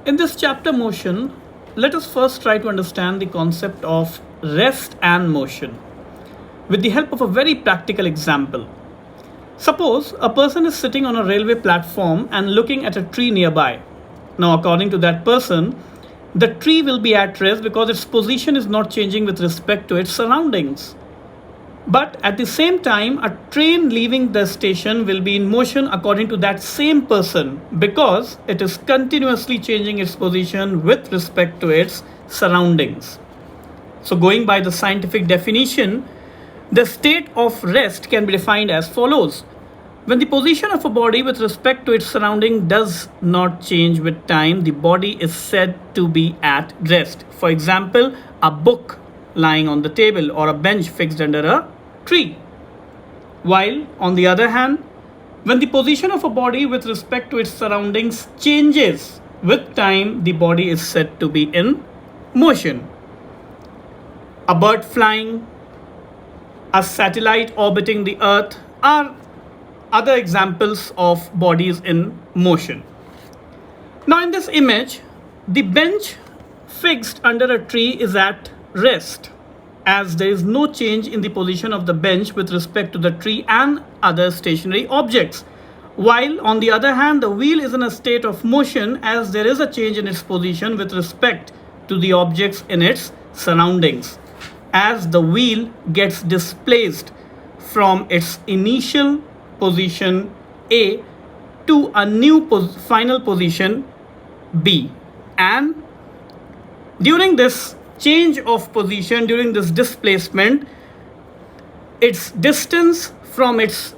In this chapter motion, let us first try to understand the concept of rest and motion with the help of a very practical example. Suppose a person is sitting on a railway platform and looking at a tree nearby. Now, according to that person, the tree will be at rest because its position is not changing with respect to its surroundings. But at the same time, a train leaving the station will be in motion according to that same person because it is continuously changing its position with respect to its surroundings. So, going by the scientific definition, the state of rest can be defined as follows. When the position of a body with respect to its surrounding does not change with time, the body is said to be at rest. For example, a book lying on the table or a bench fixed under a tree. While, on the other hand, when the position of a body with respect to its surroundings changes with time, the body is said to be in motion. A bird flying, a satellite orbiting the earth are other examples of bodies in motion. Now, in this image, the bench fixed under a tree is at rest, as there is no change in the position of the bench with respect to the tree and other stationary objects. While, on the other hand, the wheel is in a state of motion as there is a change in its position with respect to the objects in its surroundings, as the wheel gets displaced from its initial position A to a new final position B. And during this change of position, during this displacement, its distance from its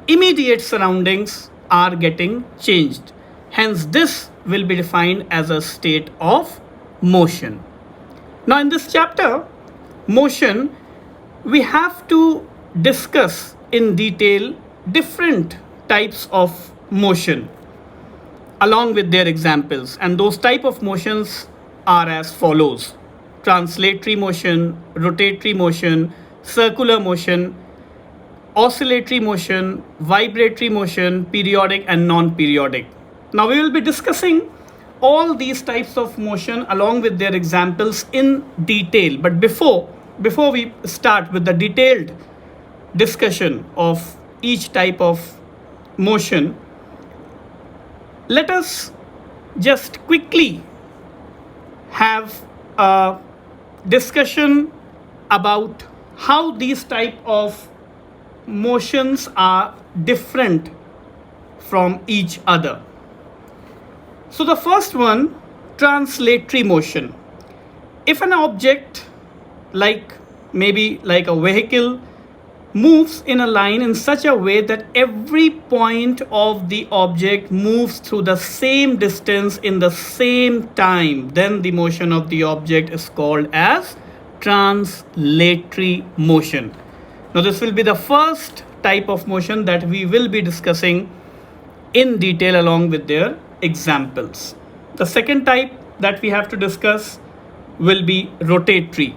immediate surroundings are getting changed. Hence, this will be defined as a state of motion. Now, in this chapter, motion, we have to discuss in detail different types of motion along with their examples, and those type of motions are as follows: translatory motion, rotatory motion, circular motion, oscillatory motion, vibratory motion, periodic and non-periodic. Now we will be discussing all these types of motion along with their examples in detail. But before we start with the detailed discussion of each type of motion, let us just quickly have a discussion about how these type of motions are different from each other. So the first one, translatory motion. If an object maybe like a vehicle moves in a line in such a way that every point of the object moves through the same distance in the same time, then the motion of the object is called as translatory motion. Now this will be the first type of motion that we will be discussing in detail along with their examples. The second type that we have to discuss will be rotatory.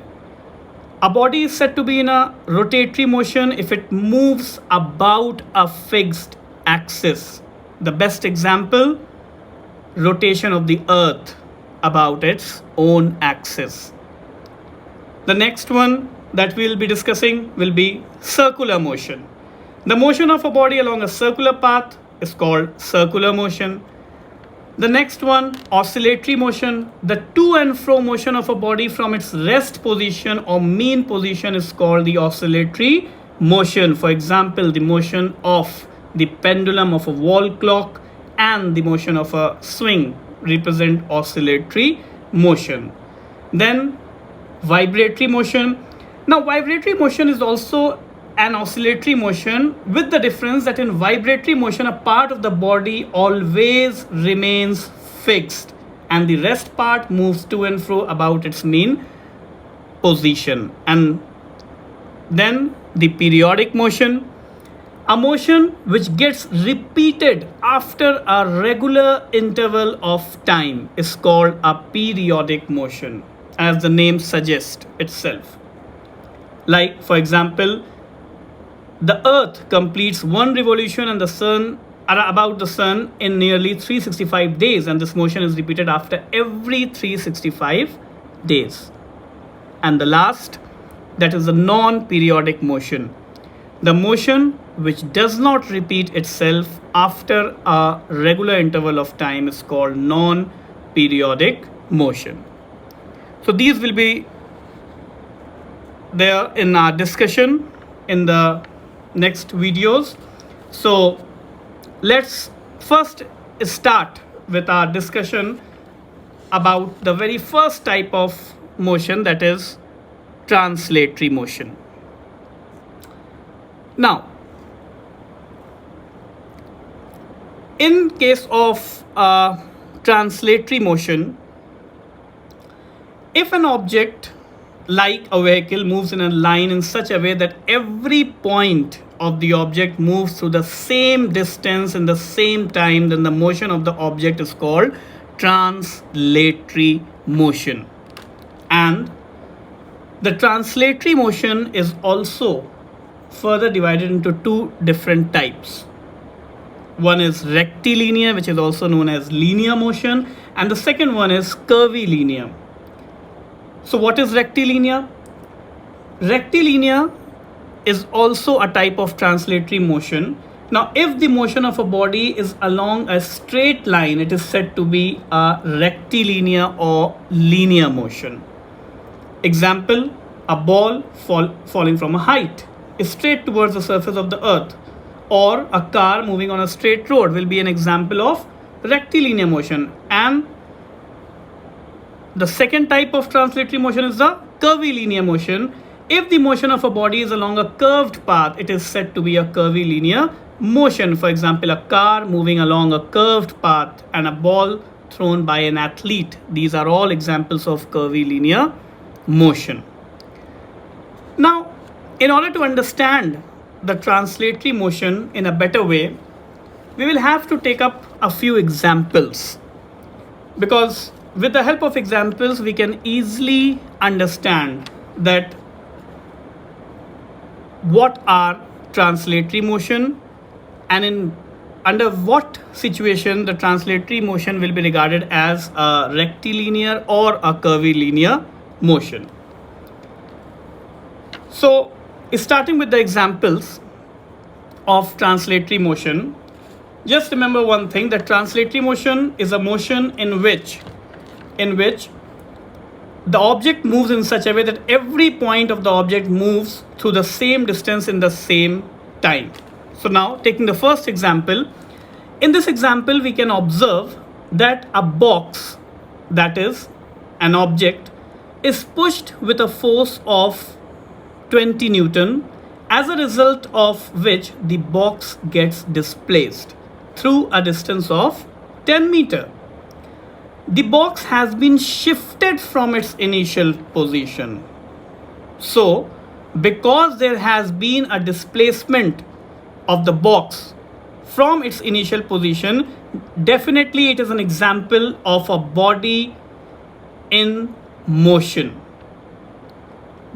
A body is said to be in a rotatory motion if it moves about a fixed axis. The best example, rotation of the earth about its own axis. The next one that we will be discussing will be circular motion. The motion of a body along a circular path is called circular motion. The next one, oscillatory motion. The to and fro motion of a body from its rest position or mean position is called the oscillatory motion. For example, the motion of the pendulum of a wall clock and the motion of a swing represent oscillatory motion. Then vibratory motion. Now, vibratory motion is also an oscillatory motion, with the difference that in vibratory motion, a part of the body always remains fixed and the rest part moves to and fro about its mean position. And then the periodic motion, a motion which gets repeated after a regular interval of time, is called a periodic motion, as the name suggests itself. Like, for example, the earth completes one revolution and the sun about the sun in nearly 365 days, and this motion is repeated after every 365 days. And the last, that is the non-periodic motion. The motion which does not repeat itself after a regular interval of time is called non-periodic motion. So these will be there in our discussion in the next videos. So let's first start with our discussion about the very first type of motion, that is translatory motion. Now, in case of translatory motion, if an object like a vehicle moves in a line in such a way that every point of the object moves through the same distance in the same time, then the motion of the object is called translatory motion. And the translatory motion is also further divided into two different types. One is rectilinear, which is also known as linear motion, and the second one is curvilinear. So what is rectilinear? Rectilinear is also a type of translatory motion. Now, if the motion of a body is along a straight line, it is said to be a rectilinear or linear motion. Example, a ball falling from a height is straight towards the surface of the earth, or a car moving on a straight road will be an example of rectilinear motion. And the second type of translatory motion is the curvilinear motion. If the motion of a body is along a curved path, it is said to be a curvilinear motion. For example, a car moving along a curved path and a ball thrown by an athlete. These are all examples of curvilinear motion. Now, in order to understand the translatory motion in a better way, we will have to take up a few examples, because with the help of examples we can easily understand that what are translatory motion and under what situation the translatory motion will be regarded as a rectilinear or a curvilinear motion. So, starting with the examples of translatory motion, just remember one thing, that translatory motion is a motion in which the object moves in such a way that every point of the object moves through the same distance in the same time. So now, taking the first example, in this example we can observe that a box, that is an object, is pushed with a force of 20 Newton, as a result of which the box gets displaced through a distance of 10 meters. The box has been shifted from its initial position. So, because there has been a displacement of the box from its initial position, definitely it is an example of a body in motion.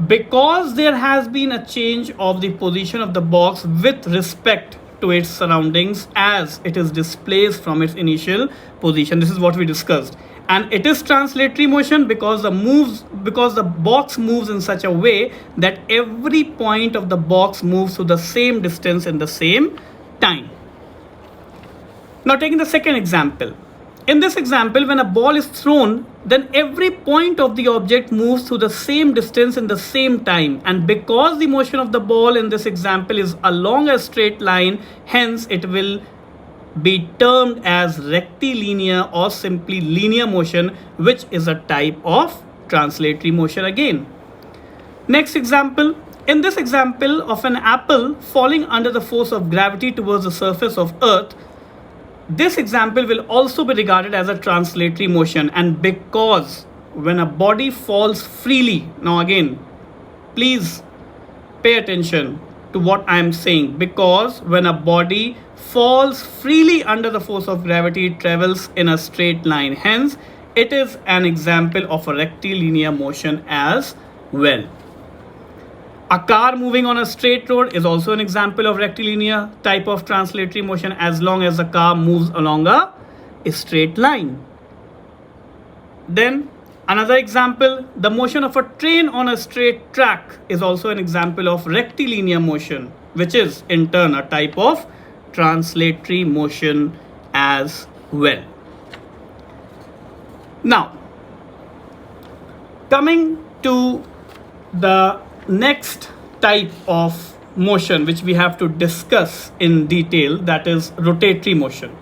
Because there has been a change of the position of the box with respect to its surroundings as it is displaced from its initial position. This is what we discussed. And it is translatory motion because the box moves in such a way that every point of the box moves to the same distance in the same time. Now, taking the second example. In this example, when a ball is thrown, then every point of the object moves through the same distance in the same time. And because the motion of the ball in this example is along a straight line, hence it will be termed as rectilinear or simply linear motion, which is a type of translatory motion again. Next example. In this example of an apple falling under the force of gravity towards the surface of Earth, this example will also be regarded as a translatory motion. And because when a body falls freely, now again, please pay attention to what I am saying, because when a body falls freely under the force of gravity, it travels in a straight line. Hence, it is an example of a rectilinear motion as well. A car moving on a straight road is also an example of rectilinear type of translatory motion as long as the car moves along a straight line. Then another example, the motion of a train on a straight track is also an example of rectilinear motion, which is in turn a type of translatory motion as well. Now, coming to the next type of motion which we have to discuss in detail, that is rotatory motion.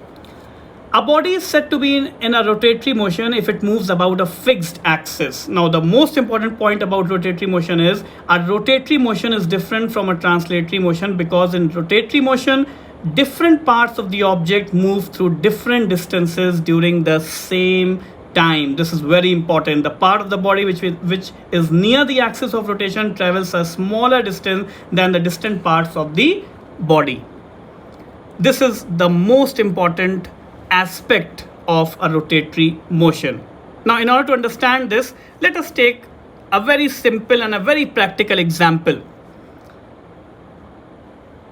A body is said to be in a rotatory motion if it moves about a fixed axis. Now, the most important point about rotatory motion is a rotatory motion is different from a translatory motion because in rotatory motion, different parts of the object move through different distances during the same time. This is very important. The part of the body which is near the axis of rotation travels a smaller distance than the distant parts of the body. This is the most important aspect of a rotatory motion. Now, in order to understand this, let us take a very simple and a very practical example.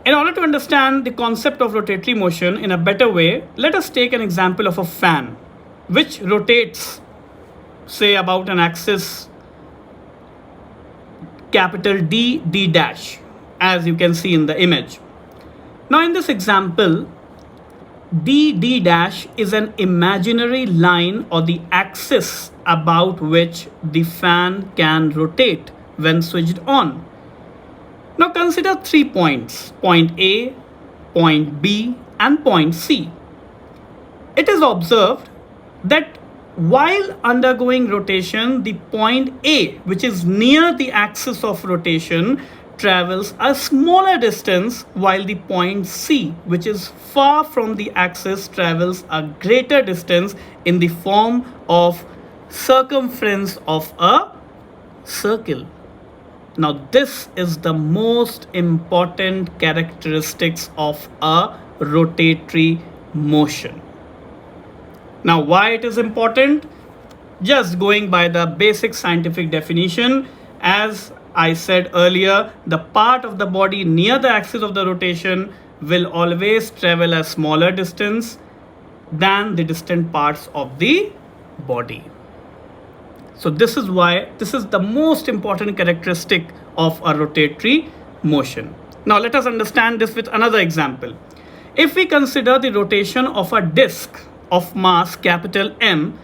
In order to understand the concept of rotatory motion in a better way, let us take an example of a fan which rotates, say, about an axis capital D, D dash, as you can see in the image. Now, in this example, D, D dash is an imaginary line or the axis about which the fan can rotate when switched on. Now, consider 3 points, point A, point B, and point C. It is observed that while undergoing rotation, the point A, which is near the axis of rotation, travels a smaller distance, while the point C, which is far from the axis, travels a greater distance in the form of circumference of a circle. Now, this is the most important characteristics of a rotatory motion. Now, why it is important? Just going by the basic scientific definition, as I said earlier, the part of the body near the axis of the rotation will always travel a smaller distance than the distant parts of the body. So this is why this is the most important characteristic of a rotatory motion. Now let us understand this with another example. If we consider the rotation of a disk of mass capital M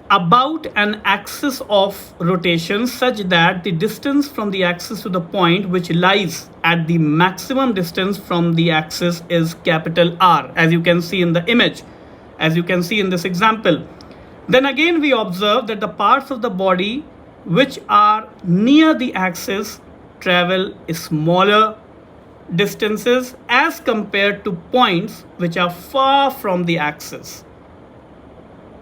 about an axis of rotation such that the distance from the axis to the point which lies at the maximum distance from the axis is capital R, as you can see in the image, as you can see in this example. Then again we observe that the parts of the body which are near the axis travel smaller distances as compared to points which are far from the axis.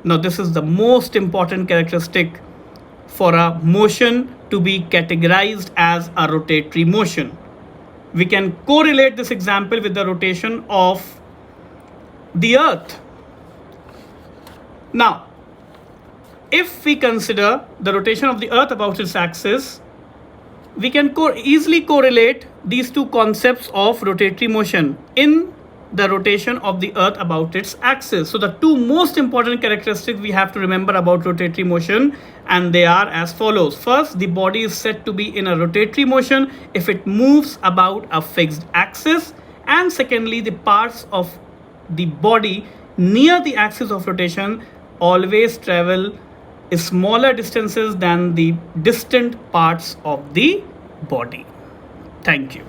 Now, this is the most important characteristic for a motion to be categorized as a rotatory motion. We can correlate this example with the rotation of the Earth. Now, if we consider the rotation of the Earth about its axis, we can easily correlate these two concepts of rotatory motion in the rotation of the Earth about its axis. So the two most important characteristics we have to remember about rotatory motion, and they are as follows. First, the body is said to be in a rotatory motion if it moves about a fixed axis, and secondly, the parts of the body near the axis of rotation always travel smaller distances than the distant parts of the body. Thank you.